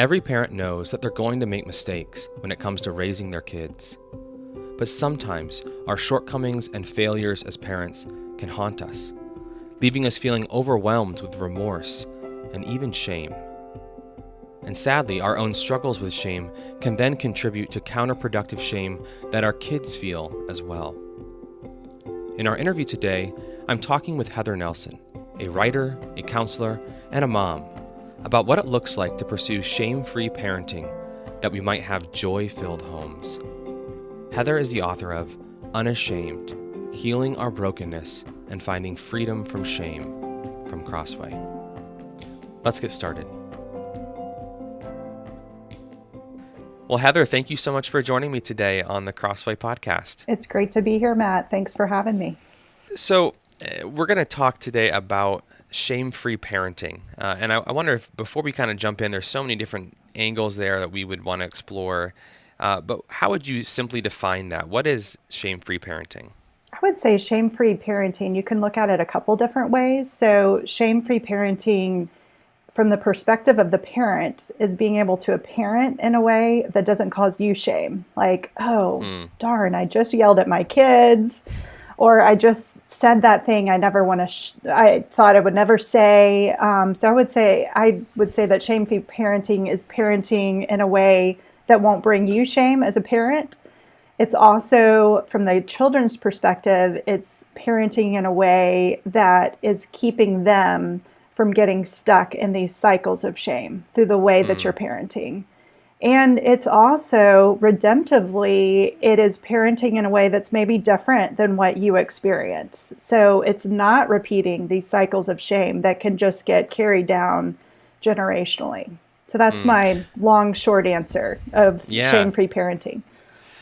Every parent knows that they're going to make mistakes when it comes to raising their kids. But sometimes our shortcomings and failures as parents can haunt us, leaving us feeling overwhelmed with remorse and even shame. And sadly, our own struggles with shame can then contribute to counterproductive shame that our kids feel as well. In our interview today, I'm talking with Heather Nelson, a writer, a counselor, and a mom, about what it looks like to pursue shame-free parenting that we might have joy-filled homes. Heather is the author of Unashamed: Healing Our Brokenness and Finding Freedom from Shame from Crossway. Let's get started. Well, Heather, thank you so much for joining me today on the Crossway Podcast. It's great to be here, Matt. Thanks for having me. So we're going to talk today about shame-free parenting. And I wonder if, before we kind of jump in, there's so many different angles there that we would want to explore. But how would you simply define that? What is shame-free parenting? I would say shame-free parenting, you can look at it a couple different ways. So shame-free parenting, from the perspective of the parent, is being able to parent in a way that doesn't cause you shame. Like, darn, I just yelled at my kids, or I just said that thing I never want to, I thought I would never say. So I would say that shame-free parenting is parenting in a way that won't bring you shame as a parent. It's also, from the children's perspective, it's parenting in a way that is keeping them from getting stuck in these cycles of shame through the way that you're parenting. And it's also, redemptively, it is parenting in a way that's maybe different than what you experience. So it's not repeating these cycles of shame that can just get carried down generationally. So that's my long, short answer of shame-free parenting.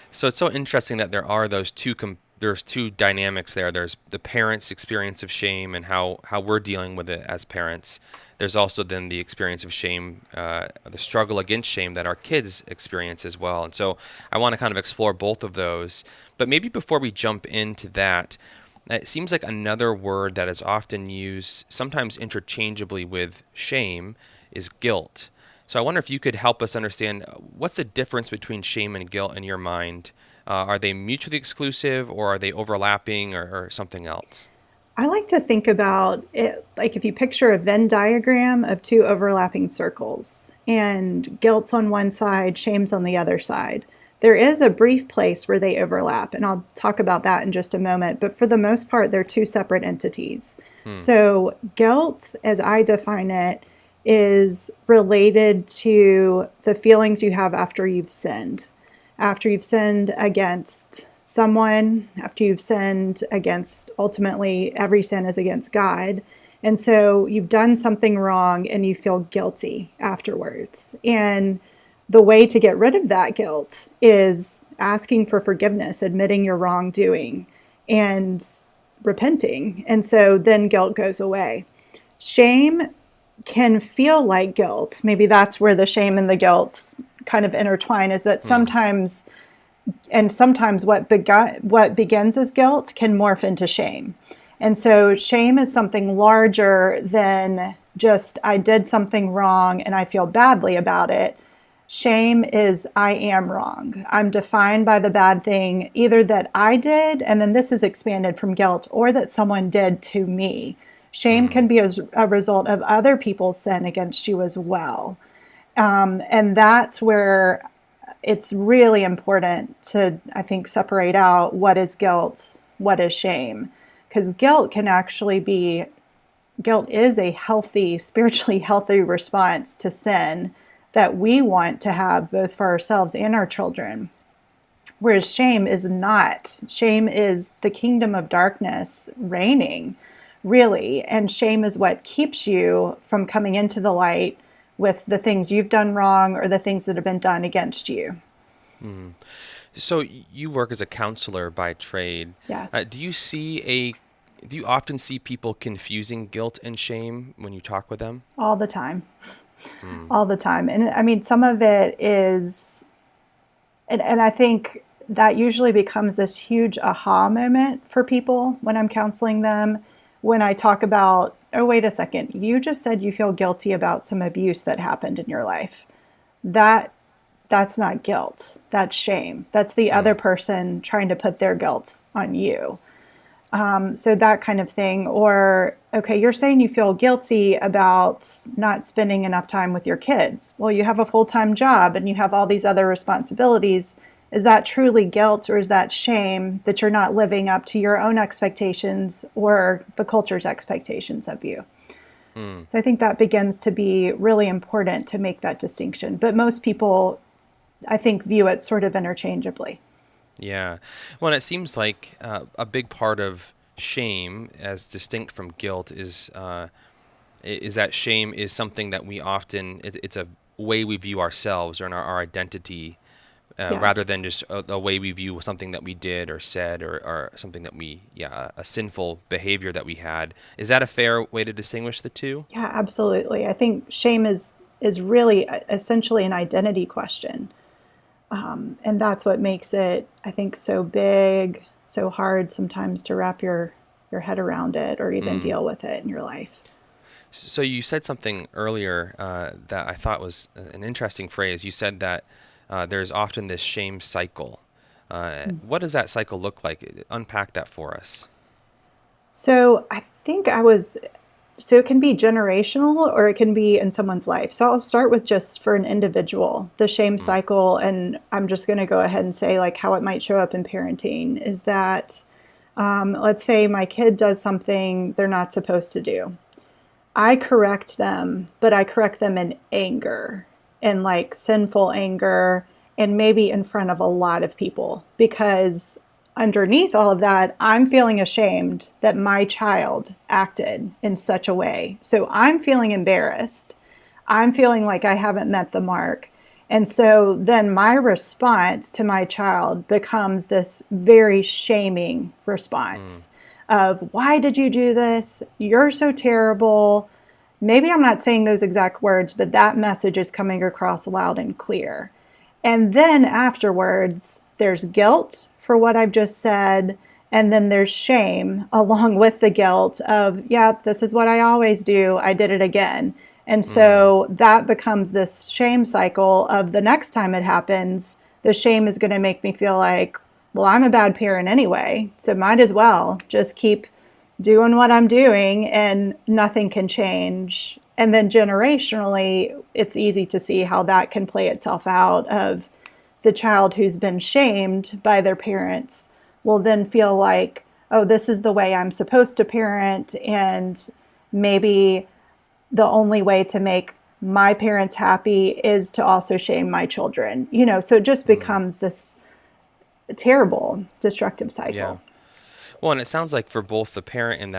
So it's so interesting that there are those there's two dynamics there. There's the parent's experience of shame and how we're dealing with it as parents. There's also then the experience of shame, the struggle against shame that our kids experience as well. And so I want to kind of explore both of those. But maybe before we jump into that, it seems like another word that is often used, sometimes interchangeably with shame, is guilt. So I wonder if you could help us understand, what's the difference between shame and guilt in your mind? Are they mutually exclusive, or are they overlapping, or something else? I like to think about it like if you picture a Venn diagram of two overlapping circles, and guilt's on one side, shame's on the other side. There is a brief place where they overlap, and I'll talk about that in just a moment. But for the most part, they're two separate entities. So guilt, as I define it, is related to the feelings you have after you've sinned. After you've sinned against someone, after you've sinned against, ultimately, every sin is against God. And so you've done something wrong and you feel guilty afterwards. And the way to get rid of that guilt is asking for forgiveness, admitting your wrongdoing, and repenting. And so then guilt goes away. Shame can feel like guilt. Maybe that's where the shame and the guilt kind of intertwine, is that sometimes what begins as guilt can morph into shame. And so shame is something larger than just, I did something wrong and I feel badly about it. Shame is, I am wrong. I'm defined by the bad thing, either that I did, and then this is expanded from guilt, or that someone did to me. Shame can be a result of other people's sin against you as well. And that's where it's really important to, I think, separate out what is guilt, what is shame. Because guilt is a healthy, spiritually healthy response to sin that we want to have both for ourselves and our children. Whereas shame is not. Shame is the kingdom of darkness reigning, really. And shame is what keeps you from coming into the light with the things you've done wrong or the things that have been done against you. So you work as a counselor by trade. Yes. Do you often see people confusing guilt and shame when you talk with them? All the time. All the time. And I mean, some of it is, and I think that usually becomes this huge aha moment for people when I'm counseling them, when I talk about, oh, wait a second, you just said you feel guilty about some abuse that happened in your life. that's not guilt. That's shame. That's the other person trying to put their guilt on you. So that kind of thing. Or, okay, you're saying you feel guilty about not spending enough time with your kids. Well, you have a full-time job and you have all these other responsibilities. Is that truly guilt, or is that shame that you're not living up to your own expectations or the culture's expectations of you? So I think that begins to be really important to make that distinction. But most people, I think, view it sort of interchangeably. Yeah. Well, it seems like a big part of shame, as distinct from guilt, is that shame is something that we often, it's a way we view ourselves or our identity, rather Yes. than just a way we view something that we did or said, or something that a sinful behavior that we had. Is that a fair way to distinguish the two? Yeah, absolutely. I think shame is really essentially an identity question. And that's what makes it, I think, so big, so hard sometimes to wrap your head around it or even deal with it in your life. So you said something earlier that I thought was an interesting phrase. You said that there's often this shame cycle. What does that cycle look like? Unpack that for us. So I think so it can be generational or it can be in someone's life. So I'll start with just for an individual, the shame cycle. And I'm just going to go ahead and say like how it might show up in parenting is that, let's say my kid does something they're not supposed to do. I correct them, but I correct them in anger, in like sinful anger, and maybe in front of a lot of people, because underneath all of that, I'm feeling ashamed that my child acted in such a way. So I'm feeling embarrassed. I'm feeling like I haven't met the mark. And so then my response to my child becomes this very shaming response of, why did you do this? You're so terrible. Maybe I'm not saying those exact words, but that message is coming across loud and clear. And then afterwards, there's guilt for what I've just said. And then there's shame along with the guilt of, yep, this is what I always do. I did it again. And so that becomes this shame cycle of the next time it happens, the shame is going to make me feel like, well, I'm a bad parent anyway, so might as well just keep doing what I'm doing and nothing can change. And then generationally, it's easy to see how that can play itself out of the child who's been shamed by their parents will then feel like, oh, this is the way I'm supposed to parent, and maybe the only way to make my parents happy is to also shame my children. So it just becomes this terrible, destructive cycle. Yeah. Well, and it sounds like for both the parent in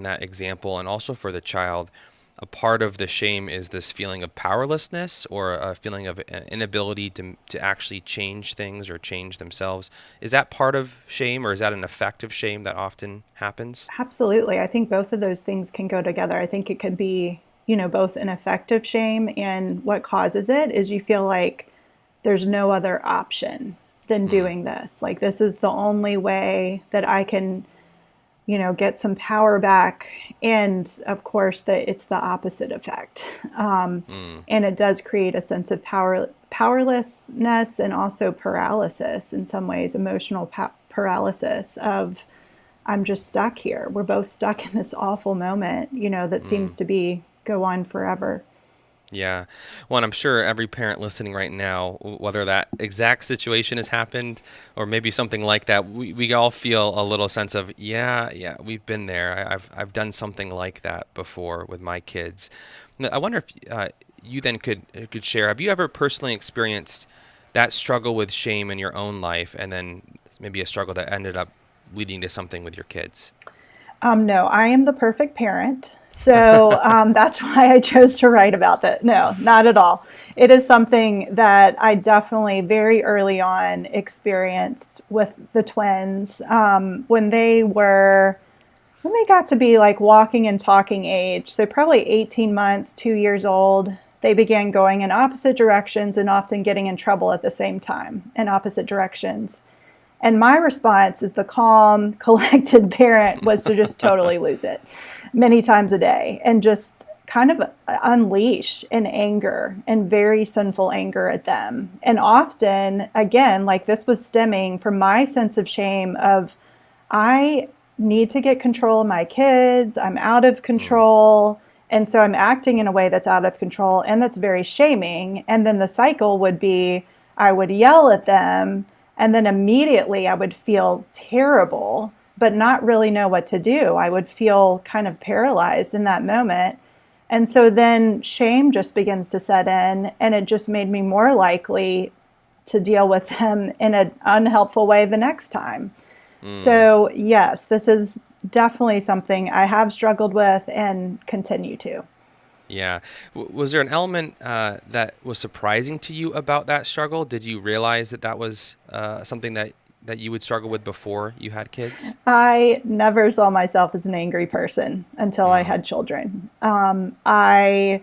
that example and also for the child, a part of the shame is this feeling of powerlessness or a feeling of an inability to actually change things or change themselves. Is that part of shame, or is that an effect of shame that often happens? Absolutely. I think both of those things can go together. I think it could be, both an effect of shame, and what causes it is you feel like there's no other option than doing this. Like, this is the only way that I can, get some power back. And of course, it's the opposite effect. And it does create a sense of powerlessness and also paralysis in some ways, emotional paralysis of, I'm just stuck here. We're both stuck in this awful moment, that seems to go on forever. Yeah. Well, and I'm sure every parent listening right now, whether that exact situation has happened or maybe something like that, we all feel a little sense of, yeah, we've been there. I've done something like that before with my kids. I wonder if you then could share, have you ever personally experienced that struggle with shame in your own life, and then maybe a struggle that ended up leading to something with your kids? No, I am the perfect parent. So that's why I chose to write about that. No, not at all. It is something that I definitely very early on experienced with the twins when they got to be like walking and talking age. So probably 18 months, 2 years old, they began going in opposite directions and often getting in trouble at the same time in opposite directions. And my response as the calm, collected parent was to just totally lose it many times a day and just kind of unleash in anger and very sinful anger at them. And often, again, like this was stemming from my sense of shame of, I need to get control of my kids. I'm out of control. And so I'm acting in a way that's out of control and that's very shaming. And then the cycle would be, I would yell at them and then immediately I would feel terrible, but not really know what to do. I would feel kind of paralyzed in that moment. And so then shame just begins to set in, and it just made me more likely to deal with them in an unhelpful way the next time. So yes, this is definitely something I have struggled with and continue to. Yeah. Was there an element that was surprising to you about that struggle? Did you realize that that was something that you would struggle with before you had kids? I never saw myself as an angry person until I had children. I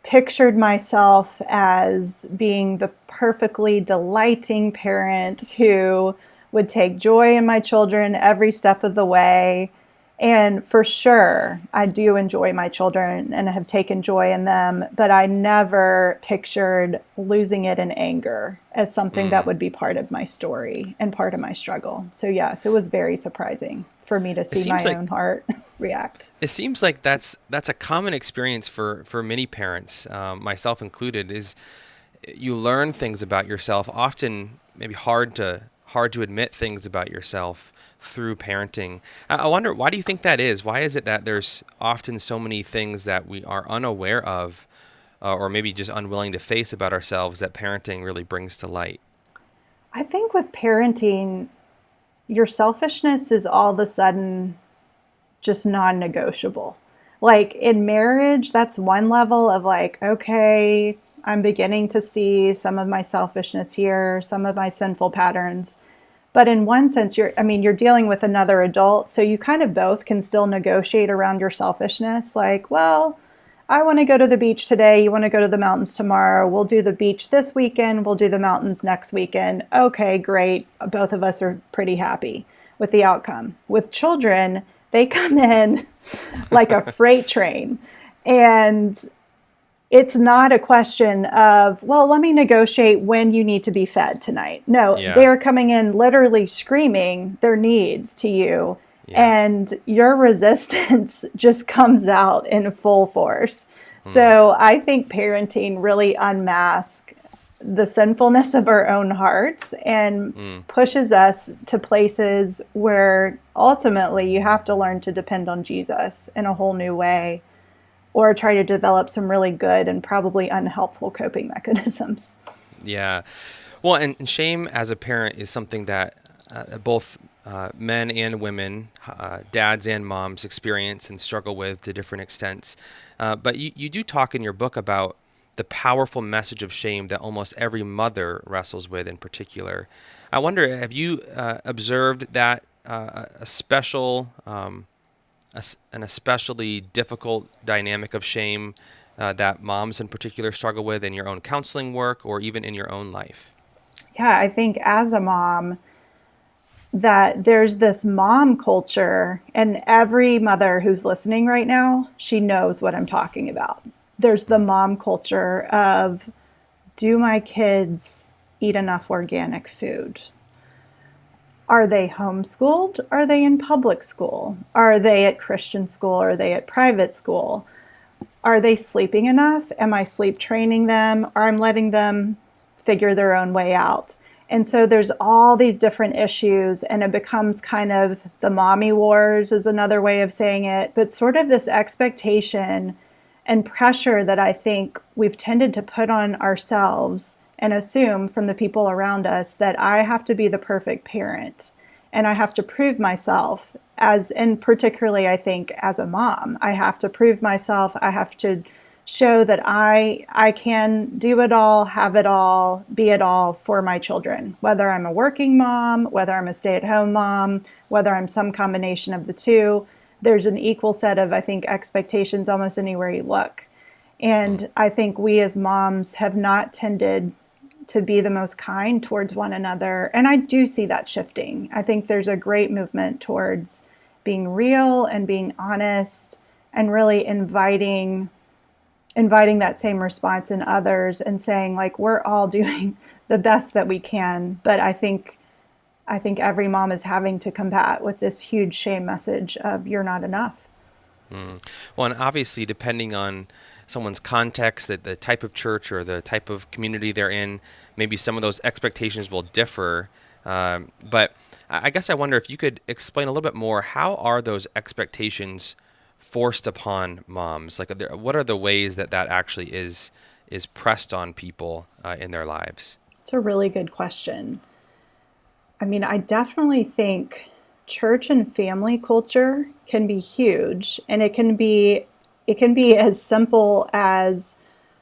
pictured myself as being the perfectly delighting parent who would take joy in my children every step of the way. And for sure, I do enjoy my children and have taken joy in them, but I never pictured losing it in anger as something that would be part of my story and part of my struggle. So yes, it was very surprising for me to see my own heart react. It seems like that's a common experience for many parents, myself included, is you learn things about yourself, often maybe hard to admit things about yourself through parenting. I wonder, why do you think that is? Why is it that there's often so many things that we are unaware of or maybe just unwilling to face about ourselves that parenting really brings to light? I think with parenting, your selfishness is all of a sudden just non-negotiable. Like in marriage, that's one level of like, okay, I'm beginning to see some of my selfishness here, some of my sinful patterns. But in one sense, you're dealing with another adult, so you kind of both can still negotiate around your selfishness. Like, well, I want to go to the beach today. You want to go to the mountains tomorrow. We'll do the beach this weekend. We'll do the mountains next weekend. Okay, great. Both of us are pretty happy with the outcome. With children, they come in like a freight train. And it's not a question of, well, let me negotiate when you need to be fed tonight. No, they're coming in literally screaming their needs to you. And your resistance just comes out in full force. So I think parenting really unmasks the sinfulness of our own hearts and pushes us to places where ultimately you have to learn to depend on Jesus in a whole new way, or try to develop some really good and probably unhelpful coping mechanisms. Yeah. Well, and shame as a parent is something that both men and women, dads and moms, experience and struggle with to different extents. But you do talk in your book about the powerful message of shame that almost every mother wrestles with in particular. I wonder, have you observed that an especially difficult dynamic of shame that moms in particular struggle with in your own counseling work or even in your own life? Yeah, I think as a mom, that there's this mom culture, and every mother who's listening right now, she knows what I'm talking about. There's the mom culture of, do my kids eat enough organic food? Are they homeschooled? Are they in public school? Are they at Christian school? Are they at private school? Are they sleeping enough? Am I sleep training them? Or I'm letting them figure their own way out? And so there's all these different issues, and it becomes kind of the mommy wars is another way of saying it, but sort of this expectation and pressure that I think we've tended to put on ourselves and assume from the people around us that I have to be the perfect parent and I have to prove myself and particularly I think as a mom, I have to prove myself. I have to show that I can do it all, have it all, be it all for my children, whether I'm a working mom, whether I'm a stay-at-home mom, whether I'm some combination of the two. There's an equal set of, I think, expectations almost anywhere you look. And I think we as moms have not tended to be the most kind towards one another. And I do see that shifting. I think there's a great movement towards being real and being honest and really inviting inviting that same response in others and saying, like, we're all doing the best that we can. But I think every mom is having to combat with this huge shame message of you're not enough. Well, and obviously, depending on someone's context, the type of church or the type of community they're in, maybe some of those expectations will differ. But I guess I wonder if you could explain a little bit more, how are those expectations forced upon moms? Like, what are the ways that actually is pressed on people in their lives? It's a really good question. I mean, I definitely think church and family culture can be huge, and it can be as simple as,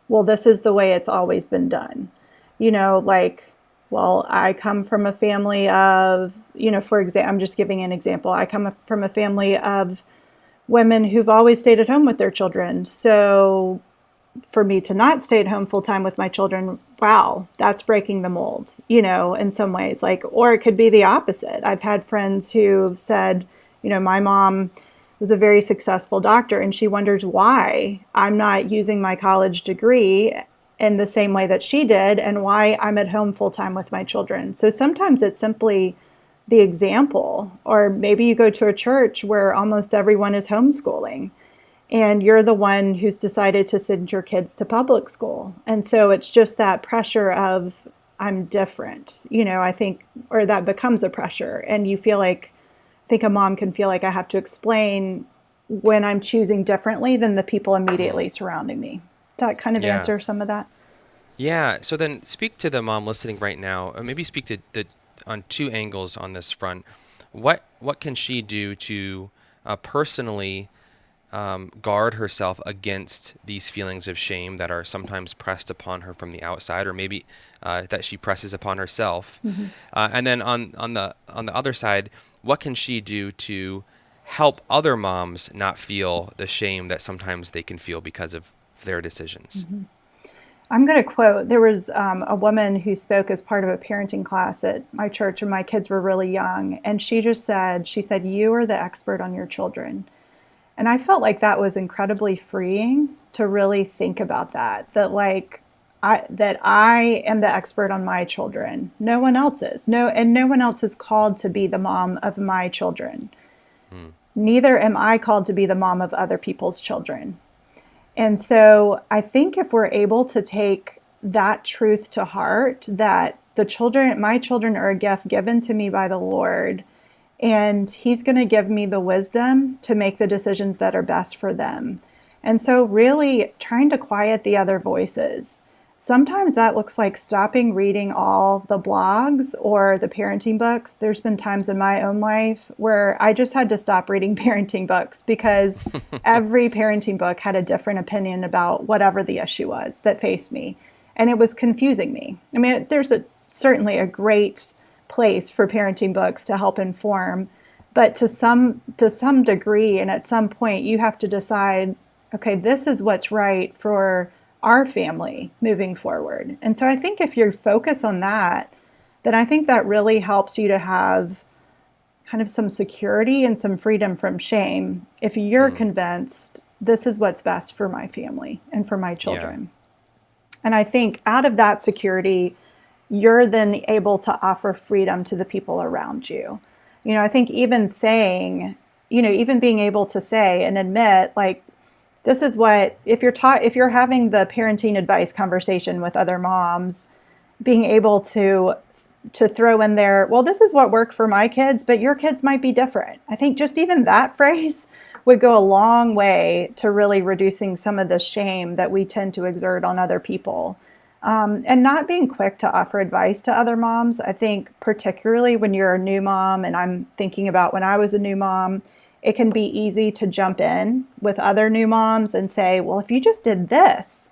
well, this is the way it's always been done. Like, well, I come from a family of, for example, I'm just giving an example. I come from a family of women who've always stayed at home with their children. So for me to not stay at home full time with my children, wow, that's breaking the mold, in some ways. Like, or it could be the opposite. I've had friends who said, my mom was a very successful doctor, and she wonders why I'm not using my college degree in the same way that she did, and why I'm at home full time with my children. So sometimes it's simply the example, or maybe you go to a church where almost everyone is homeschooling, and you're the one who's decided to send your kids to public school. And so it's just that pressure of, I'm different, I think, or that becomes a pressure. And you feel like, I think a mom can feel like I have to explain when I'm choosing differently than the people immediately surrounding me. Does that kind of answer some of that? Yeah. So then speak to the mom listening right now, or maybe speak to on two angles on this front. What can she do to personally guard herself against these feelings of shame that are sometimes pressed upon her from the outside, or maybe that she presses upon herself? Mm-hmm. And then on the other side, what can she do to help other moms not feel the shame that sometimes they can feel because of their decisions? Mm-hmm. I'm going to quote, there was a woman who spoke as part of a parenting class at my church when my kids were really young. And she said, you are the expert on your children. And I felt like that was incredibly freeing to really think about that I am the expert on my children. No one else is. No one else is called to be the mom of my children. Neither am I called to be the mom of other people's children. And so I think if we're able to take that truth to heart, that my children are a gift given to me by the Lord, and He's going to give me the wisdom to make the decisions that are best for them. And so really trying to quiet the other voices. Sometimes that looks like stopping reading all the blogs or the parenting books. There's been times in my own life where I just had to stop reading parenting books because every parenting book had a different opinion about whatever the issue was that faced me. And it was confusing me. I mean, there's certainly a great place for parenting books to help inform, but to some degree, and at some point, you have to decide, okay, this is what's right for our family moving forward. And so I think if you focus on that, then I think that really helps you to have kind of some security and some freedom from shame if you're convinced this is what's best for my family and for my children. Yeah. And I think out of that security, you're then able to offer freedom to the people around you. I think even being able to say and admit, like, this is what, if you're having the parenting advice conversation with other moms, being able to throw in there, well, this is what worked for my kids, but your kids might be different. I think just even that phrase would go a long way to really reducing some of the shame that we tend to exert on other people. And not being quick to offer advice to other moms. I think particularly when you're a new mom, and I'm thinking about when I was a new mom, it can be easy to jump in with other new moms and say, well, if you just did this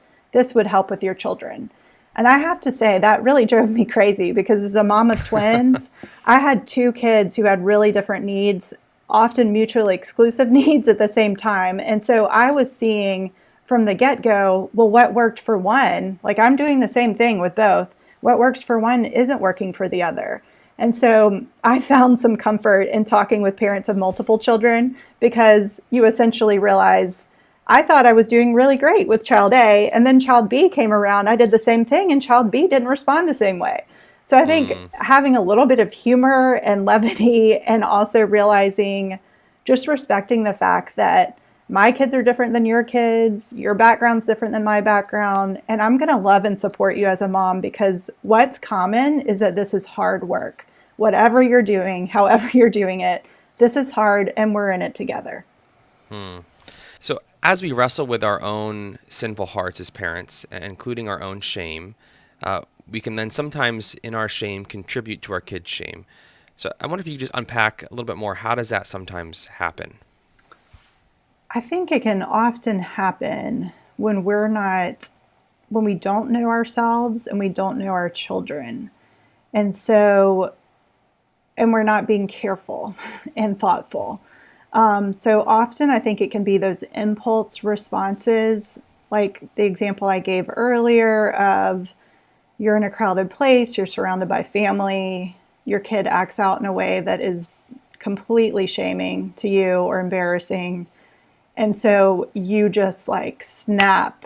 would help with your children. And I have to say that really drove me crazy because as a mom of twins, I had two kids who had really different needs, often mutually exclusive needs at the same time. And so I was seeing from the get-go, well, what worked for one, like I'm doing the same thing with both. What works for one isn't working for the other. And so I found some comfort in talking with parents of multiple children because you essentially realize I thought I was doing really great with child A, and then child B came around. I did the same thing, and child B didn't respond the same way. So I think having a little bit of humor and levity, and also realizing, just respecting the fact that my kids are different than your kids, your background's different than my background, and I'm going to love and support you as a mom, because what's common is that this is hard work. Whatever you're doing, however you're doing it, this is hard, and we're in it together. So as we wrestle with our own sinful hearts as parents, including our own shame, we can then sometimes in our shame contribute to our kids' shame. So I wonder if you could just unpack a little bit more. How does that sometimes happen? I think it can often happen when we don't know ourselves and we don't know our children. And we're not being careful and thoughtful. So often I think it can be those impulse responses, like the example I gave earlier of, you're in a crowded place, you're surrounded by family, your kid acts out in a way that is completely shaming to you or embarrassing. And so you just like snap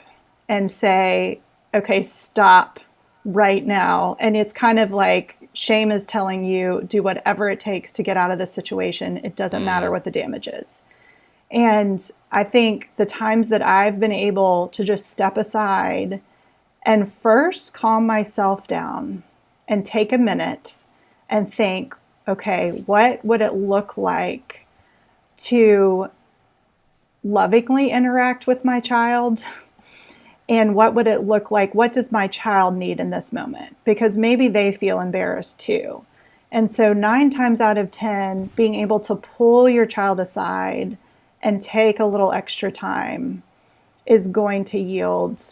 and say, okay, stop right now. And it's kind of like shame is telling you, do whatever it takes to get out of this situation. It doesn't matter what the damage is. And I think the times that I've been able to just step aside and first calm myself down and take a minute and think, okay, what would it look like to lovingly interact with my child? And what would it look like? What does my child need in this moment? Because maybe they feel embarrassed too. And so 9 times out of 10, being able to pull your child aside and take a little extra time is going to yield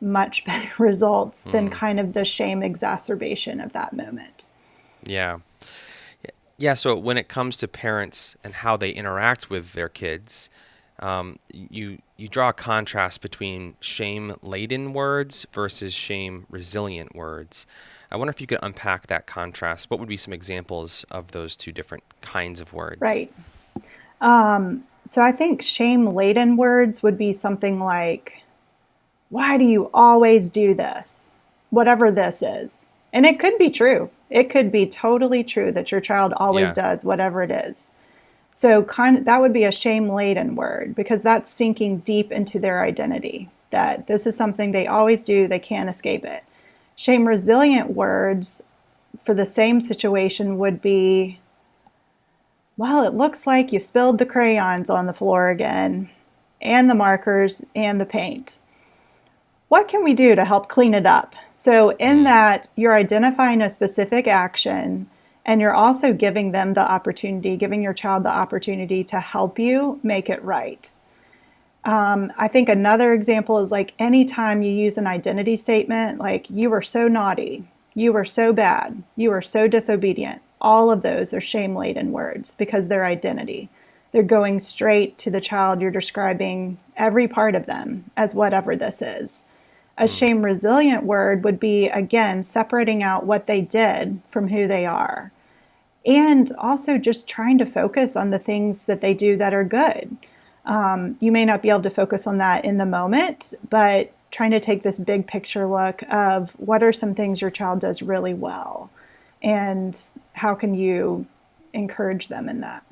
much better results than kind of the shame exacerbation of that moment. Yeah. Yeah. So when it comes to parents and how they interact with their kids, you draw a contrast between shame-laden words versus shame-resilient words. I wonder if you could unpack that contrast. What would be some examples of those two different kinds of words? Right. So I think shame-laden words would be something like, why do you always do this? Whatever this is. And it could be true. It could be totally true that your child always does whatever it is. So that would be a shame-laden word, because that's sinking deep into their identity, that this is something they always do, they can't escape it. Shame-resilient words for the same situation would be, well, it looks like you spilled the crayons on the floor again, and the markers, and the paint. What can we do to help clean it up? So in that, you're identifying a specific action, and you're also giving your child the opportunity to help you make it right. I think another example is like anytime you use an identity statement, like you were so naughty, you were so bad, you were so disobedient. All of those are shame-laden words because they're identity. They're going straight to the child. You're describing every part of them as whatever this is. A shame-resilient word would be, again, separating out what they did from who they are. And also just trying to focus on the things that they do that are good. You may not be able to focus on that in the moment, but trying to take this big picture look of what are some things your child does really well, and how can you encourage them in that.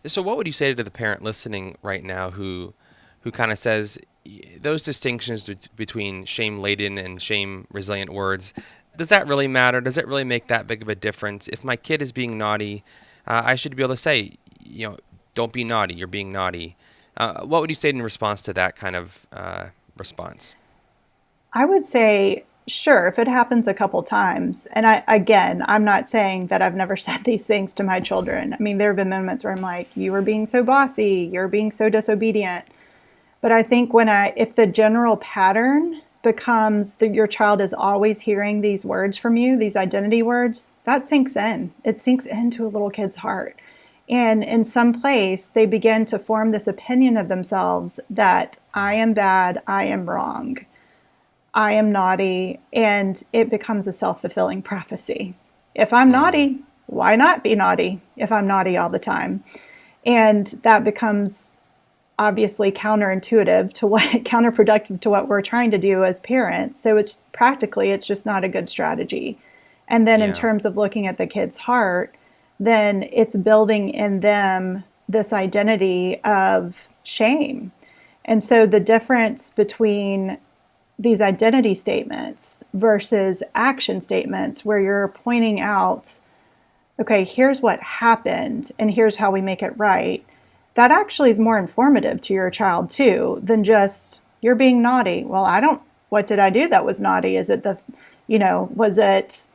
So what would you say to the parent listening right now who kind of says those distinctions between shame-laden and shame-resilient words, does that really matter? Does it really make that big of a difference? If my kid is being naughty, I should be able to say, don't be naughty, you're being naughty. What would you say in response to that kind of response? I would say, sure, if it happens a couple times. And I'm not saying that I've never said these things to my children. I mean, there have been moments where I'm like, you were being so bossy, you're being so disobedient. But I think if the general pattern becomes that your child is always hearing these words from you, these identity words, that sinks in. It sinks into a little kid's heart. And in some place, they begin to form this opinion of themselves that I am bad, I am wrong, I am naughty, and it becomes a self-fulfilling prophecy. If I'm naughty, why not be naughty if I'm naughty all the time? And that becomes obviously counterintuitive to what counterproductive to what we're trying to do as parents. So it's just not a good strategy. And then in Yeah. terms of looking at the kid's heart, then it's building in them this identity of shame. And so the difference between these identity statements versus action statements where you're pointing out, okay, here's what happened and here's how we make it right, that actually is more informative to your child too than just, you're being naughty. Well, what did I do that was naughty? Is it was it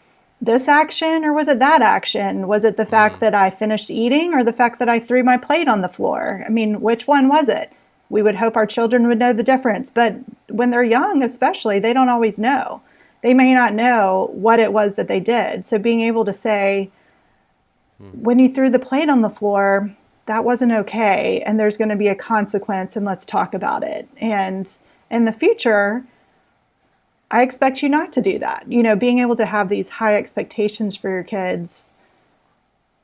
this action or was it that action? Was it the fact that I finished eating or the fact that I threw my plate on the floor? I mean, which one was it? We would hope our children would know the difference. But when they're young, especially, they don't always know. They may not know what it was that they did. So being able to say, when you threw the plate on the floor, that wasn't okay. And there's going to be a consequence and let's talk about it. And in the future, I expect you not to do that. Being able to have these high expectations for your kids,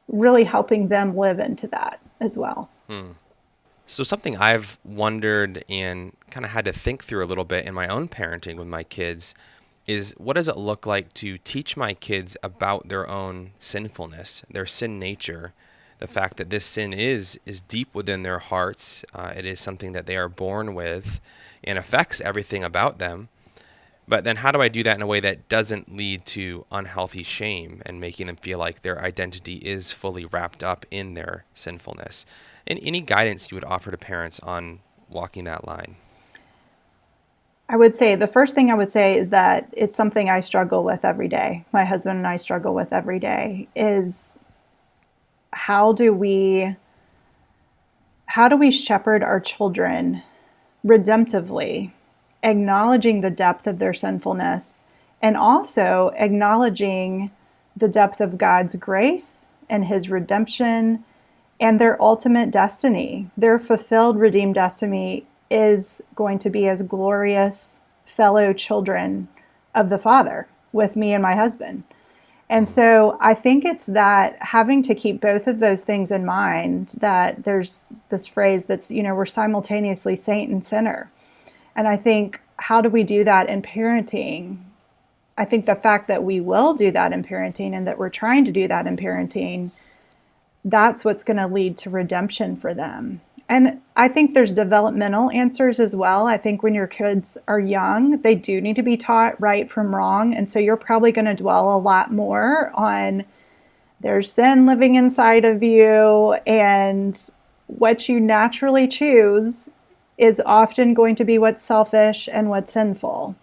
really helping them live into that as well. So something I've wondered and kind of had to think through a little bit in my own parenting with my kids is, what does it look like to teach my kids about their own sinfulness, their sin nature, the fact that this sin is deep within their hearts. It is something that they are born with and affects everything about them. But then how do I do that in a way that doesn't lead to unhealthy shame and making them feel like their identity is fully wrapped up in their sinfulness? And any guidance you would offer to parents on walking that line? I would say the first thing I would say is that it's something I struggle with every day. My husband and I struggle with every day is how do we shepherd our children redemptively, acknowledging the depth of their sinfulness and also acknowledging the depth of God's grace and his redemption and their ultimate destiny. Their fulfilled, redeemed destiny is going to be as glorious fellow children of the Father with me and my husband. And so I think it's that having to keep both of those things in mind, that there's this phrase that's, we're simultaneously saint and sinner. And I think, how do we do that in parenting? I think the fact that we will do that in parenting and that we're trying to do that in parenting, that's what's going to lead to redemption for them. And I think there's developmental answers as well. I think when your kids are young, they do need to be taught right from wrong. And so you're probably going to dwell a lot more on there's sin living inside of you, and what you naturally choose is often going to be what's selfish and what's sinful.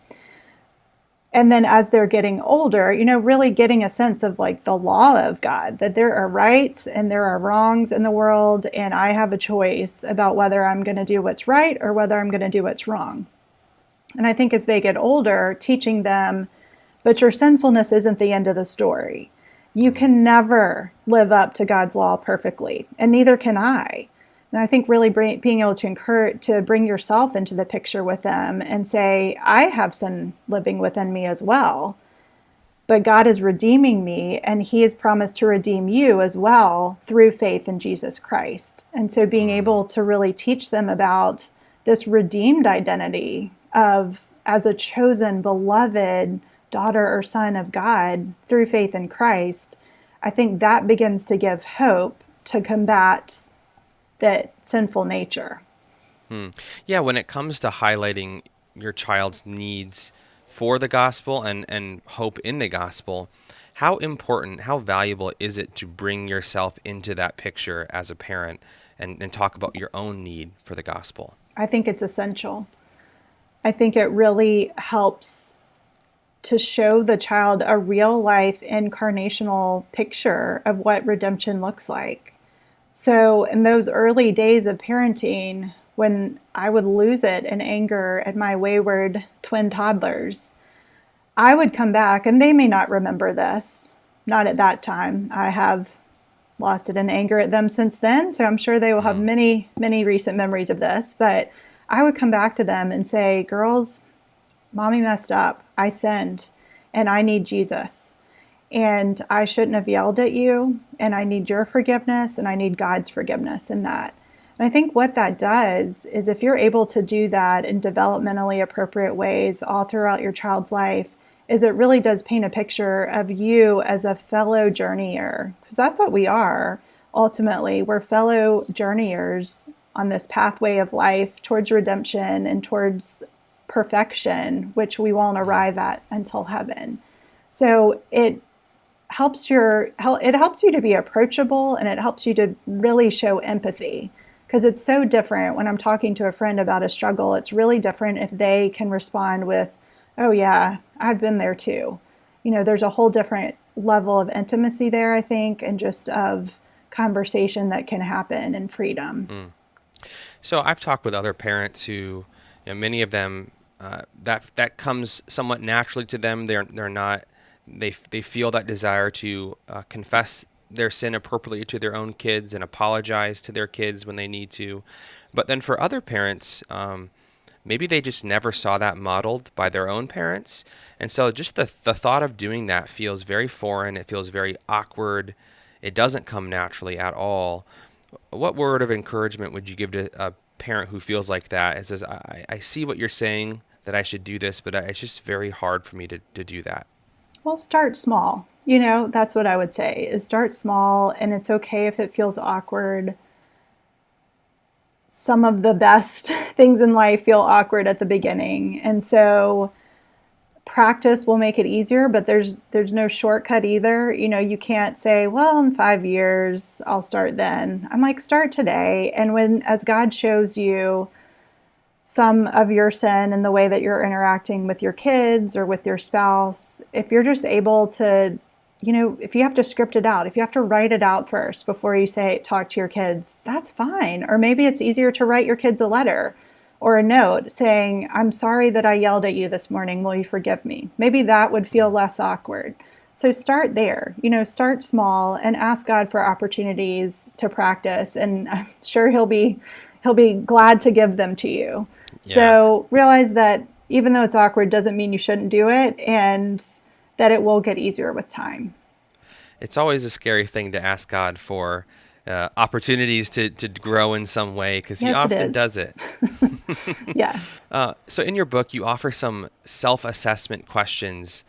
And then as they're getting older, really getting a sense of like the law of God, that there are rights and there are wrongs in the world, and I have a choice about whether I'm going to do what's right or whether I'm going to do what's wrong. And I think as they get older, teaching them, but your sinfulness isn't the end of the story. You can never live up to God's law perfectly, and neither can I. And I think really being able to encourage, to bring yourself into the picture with them and say, I have sin living within me as well, but God is redeeming me, and he has promised to redeem you as well through faith in Jesus Christ. And so being able to really teach them about this redeemed identity of as a chosen, beloved daughter or son of God through faith in Christ, I think that begins to give hope to combat that sinful nature. Yeah, when it comes to highlighting your child's needs for the gospel and hope in the gospel, how important, how valuable is it to bring yourself into that picture as a parent and talk about your own need for the gospel? I think it's essential. I think it really helps to show the child a real life incarnational picture of what redemption looks like. So in those early days of parenting, when I would lose it in anger at my wayward twin toddlers, I would come back, and they may not remember this, not at that time. I have lost it in anger at them since then, so I'm sure they will have many, many recent memories of this. But I would come back to them and say, girls, mommy messed up. I sinned, and I need Jesus. And I shouldn't have yelled at you, and I need your forgiveness, and I need God's forgiveness in that. And I think what that does is if you're able to do that in developmentally appropriate ways all throughout your child's life, is it really does paint a picture of you as a fellow journeyer, because that's what we are. Ultimately, we're fellow journeyers on this pathway of life towards redemption and towards perfection, which we won't arrive at until heaven. So it helps you to be approachable, and it helps you to really show empathy, because it's so different when I'm talking to a friend about a struggle. It's really different if they can respond with, "Oh yeah, I've been there too." There's a whole different level of intimacy there, I think, and just of conversation that can happen and freedom. So I've talked with other parents who, many of them, that comes somewhat naturally to them. They're not. They feel that desire to confess their sin appropriately to their own kids and apologize to their kids when they need to. But then for other parents, maybe they just never saw that modeled by their own parents. And so just the thought of doing that feels very foreign. It feels very awkward. It doesn't come naturally at all. What word of encouragement would you give to a parent who feels like that? It says, I see what you're saying, that I should do this, but it's just very hard for me to do that. Well, start small. That's what I would say, is start small, and it's okay if it feels awkward. Some of the best things in life feel awkward at the beginning. And so practice will make it easier, but there's no shortcut either. You can't say, well, in 5 years, I'll start then. I'm like, start today. And as God shows you some of your sin and the way that you're interacting with your kids or with your spouse, if you're just able to, if you have to script it out, if you have to write it out first before you talk to your kids, that's fine. Or maybe it's easier to write your kids a letter or a note saying, "I'm sorry that I yelled at you this morning. Will you forgive me?" Maybe that would feel less awkward. So start there, start small and ask God for opportunities to practice. And I'm sure he'll be glad to give them to you. Yeah. So realize that even though it's awkward doesn't mean you shouldn't do it, and that it will get easier with time. It's always a scary thing to ask God for opportunities to grow in some way, because he often does it. Yeah. So in your book, you offer some self-assessment questions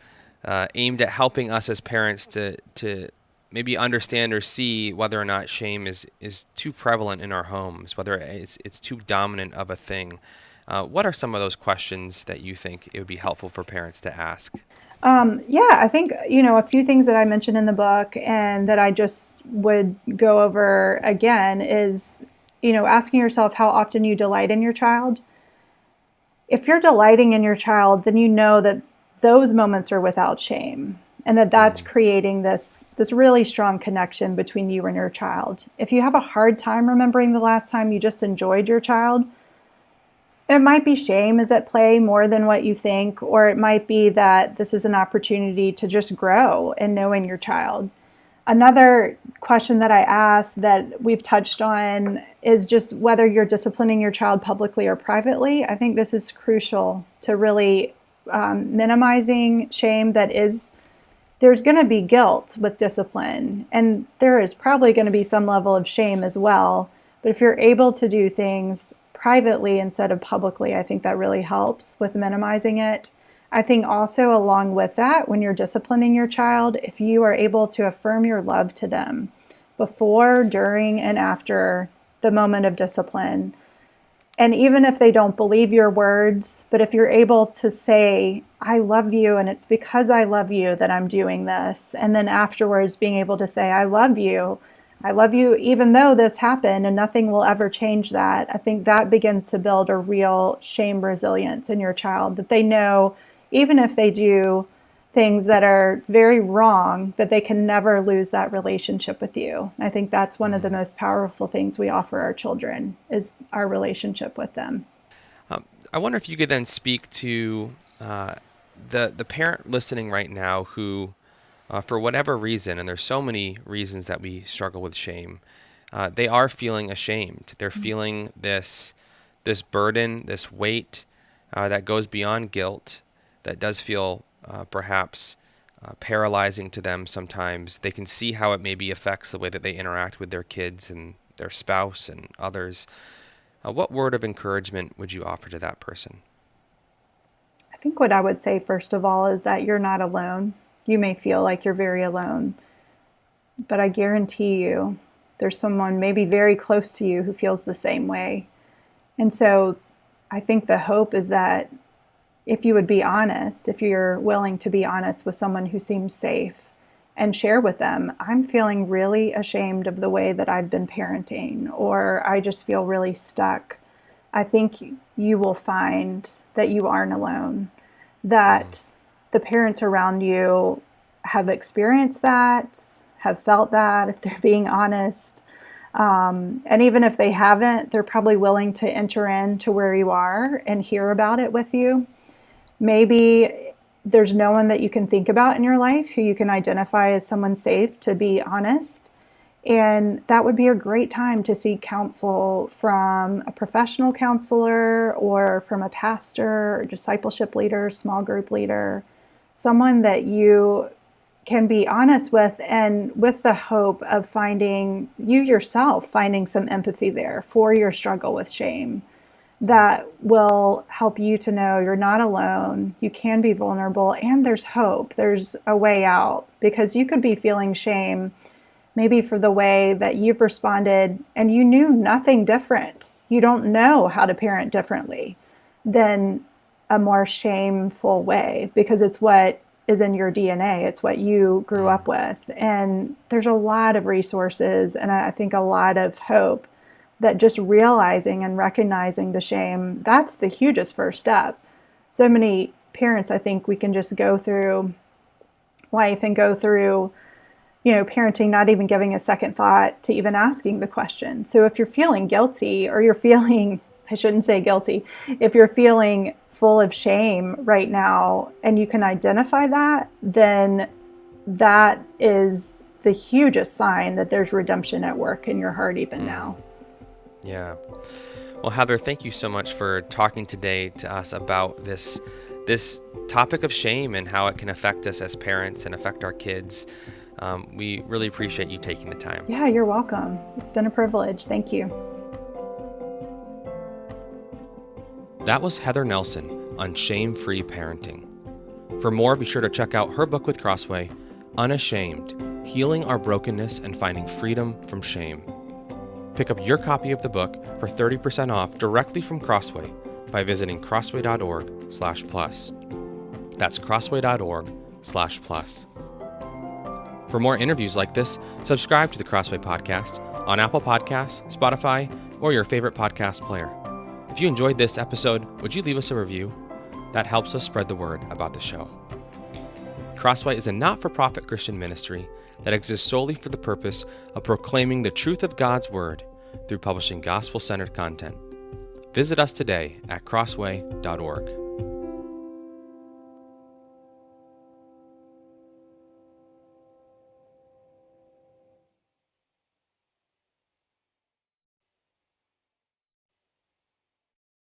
aimed at helping us as parents to maybe understand or see whether or not shame is too prevalent in our homes, whether it's too dominant of a thing. What are some of those questions that you think it would be helpful for parents to ask? I think, a few things that I mentioned in the book and that I just would go over again is, asking yourself how often you delight in your child. If you're delighting in your child, then you know that those moments are without shame, and that's creating this really strong connection between you and your child. If you have a hard time remembering the last time you just enjoyed your child, it might be shame is at play more than what you think, or it might be that this is an opportunity to just grow in knowing your child. Another question that I ask that we've touched on is just whether you're disciplining your child publicly or privately. I think this is crucial to really minimizing shame. There's going to be guilt with discipline, and there is probably going to be some level of shame as well. But if you're able to do things privately instead of publicly, I think that really helps with minimizing it. I think also along with that, when you're disciplining your child, if you are able to affirm your love to them before, during, and after the moment of discipline, and even if they don't believe your words, but if you're able to say, "I love you, and it's because I love you that I'm doing this," and then afterwards being able to say, I love you even though this happened, and nothing will ever change that. I think that begins to build a real shame resilience in your child, that they know even if they do things that are very wrong, that they can never lose that relationship with you. I think that's one of the most powerful things we offer our children, is our relationship with them. I wonder if you could then speak to the parent listening right now who, for whatever reason, and there's so many reasons that we struggle with shame, they are feeling ashamed. They're feeling this burden, this weight that goes beyond guilt, that does feel perhaps paralyzing to them sometimes. They can see how it maybe affects the way that they interact with their kids and their spouse and others, what word of encouragement would you offer to that person? I think what I would say, first of all, is that you're not alone. You may feel like you're very alone, but I guarantee you there's someone maybe very close to you who feels the same way. And so I think the hope is that if you would be honest, if you're willing to be honest with someone who seems safe and share with them, I'm feeling really ashamed of the way that I've been parenting, or I just feel really stuck. I think you will find that you aren't alone, that the parents around you have experienced that, have felt that, if they're being honest. And even if they haven't, they're probably willing to enter into where you are and hear about it with you. Maybe there's no one that you can think about in your life who you can identify as someone safe to be honest. And that would be a great time to seek counsel from a professional counselor or from a pastor or discipleship leader, small group leader, someone that you can be honest with, and with the hope of finding you yourself, finding some empathy there for your struggle with shame. That will help you to know you're not alone, you can be vulnerable, and there's hope. There's a way out, because you could be feeling shame maybe for the way that you've responded and you knew nothing different. You don't know how to parent differently than a more shameful way, because it's what is in your DNA. It's what you grew up with. And there's a lot of resources and I think a lot of hope that just realizing and recognizing the shame, that's the hugest first step. So many parents, I think we can just go through life and go through, parenting, not even giving a second thought to even asking the question. So if you're feeling guilty, or you're feeling, I shouldn't say guilty, if you're feeling full of shame right now and you can identify that, then that is the hugest sign that there's redemption at work in your heart even now. Yeah. Well, Heather, thank you so much for talking today to us about this topic of shame and how it can affect us as parents and affect our kids. We really appreciate you taking the time. Yeah, you're welcome. It's been a privilege. Thank you. That was Heather Nelson on Shame-Free Parenting. For more, be sure to check out her book with Crossway, Unashamed: Healing Our Brokenness and Finding Freedom from Shame. Pick up your copy of the book for 30% off directly from Crossway by visiting crossway.org/plus. That's crossway.org/plus. For more interviews like this, subscribe to the Crossway Podcast on Apple Podcasts, Spotify, or your favorite podcast player. If you enjoyed this episode, would you leave us a review? That helps us spread the word about the show. Crossway is a not-for-profit Christian ministry that exists solely for the purpose of proclaiming the truth of God's Word through publishing gospel-centered content. Visit us today at crossway.org.